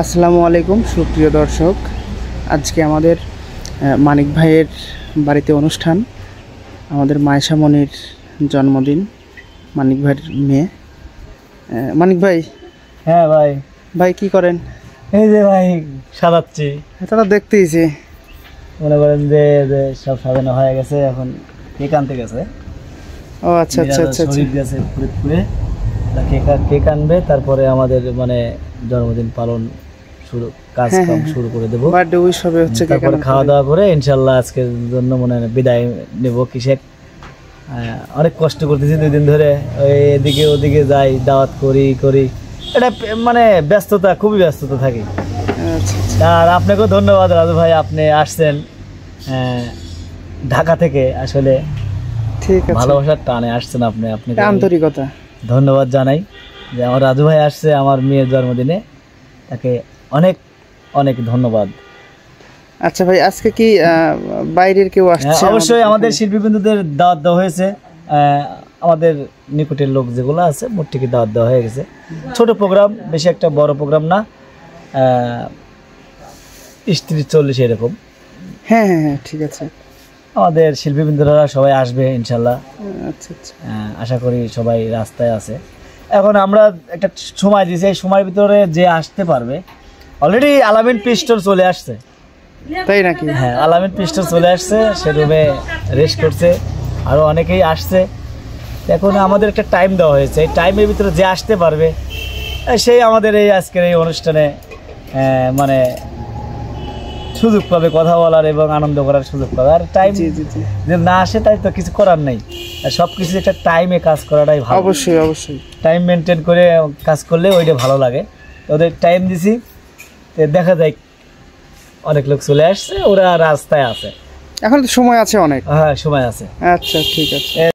আসসালামু আলাইকুম সুপ্রিয় দর্শক, আজকে আমাদের মানিক ভাইয়ের বাড়িতে অনুষ্ঠান। আমাদের মায়েশা মনির জন্মদিন, মানিক ভাইয়ের মেয়ে। মানিক ভাই। হ্যাঁ ভাই। ভাই কি করেন? এই যে ভাই সাজাচ্ছি। এটা তো দেখতেইছি, মনে করেন যে সব সাজানো হয়ে গেছে, এখন কেক আনতে গেছে। ও আচ্ছা আচ্ছা আচ্ছা শরীর গেছে ফরিদপুরে, কেক আনবে, তারপরে আমাদের মানে জন্মদিন পালন কাজ শুরু করে দেবো। বার্থডে উইশ হবে হচ্ছে, তারপরে খাওয়া দাওয়া করে ইনশাল্লাহ আজকের জন্য মনে বিদায় নেব। কিসেক অনেক কষ্ট করতেছি 2 দিন ধরে, এদিকে ওদিকে যাই, দাওয়াত করি, এটা মানে ব্যস্ততা, খুবই ব্যস্ততা থাকি। আর আপনাকেও ধন্যবাদ রাজু ভাই, আপনি আসছেন ঢাকা থেকে, আসলে ঠিক আছে, ভালোবাসার টানে আসছেন আপনি, আপনাকে আন্তরিকতা ধন্যবাদ জানাই যে আমার রাজু ভাই আসছে আমার মেয়ের জন্মদিনে, তাকে অনেক অনেক ধন্যবাদ। আচ্ছা ভাই, আজকে কি বাইরের কেউ আসছে? অবশ্যই আমাদের শিল্পীবৃন্দদের দাওয়াত দেওয়া হয়েছে, আমাদের নিকটের লোক যেগুলো আছে মোটটিকে দাওয়াত দেওয়া হয়ে গেছে। ছোট প্রোগ্রাম, বেশি একটা বড় প্রোগ্রাম না, 30-40 এরকম। হ্যাঁ হ্যাঁ হ্যাঁ, ঠিক আছে। আমাদের শিল্পীবৃন্দরা সবাই আসবে ইনশাল্লাহ। আচ্ছা আচ্ছা, আশা করি সবাই রাস্তায় আছে। এখন আমরা একটা সময় দিয়েছি, এই সময়ের ভিতরে যে আসতে পারবে, অলরেডি আলামিন পিস্টল চলে আসছে। তাই নাকি? হ্যাঁ, আলামিন পিস্টল চলে আসছে, সে রুমে রেস্ট করছে, আরও অনেকেই আসছে। এখন আমাদের একটা টাইম দেওয়া হয়েছে, এই টাইমের ভিতরে যে আসতে পারবে সেই আমাদের এই আজকের এই অনুষ্ঠানে মানে সুযোগ পাবে কথা বলার এবং আনন্দ করার সুযোগ পাবে। আর টাইম যে না আসে তাই তো কিছু করার নেই, সব কিছু একটা টাইমে কাজ করাটাই ভালো। অবশ্যই অবশ্যই টাইম মেনটেন করে কাজ করলে ওইটা ভালো লাগে। ওদের টাইম দিছি, দেখা যায় অনেক লোক চলে আসছে, ওরা রাস্তায় আছে, এখন তো সময় আছে অনেক। হ্যাঁ সময় আছে। আচ্ছা ঠিক আছে।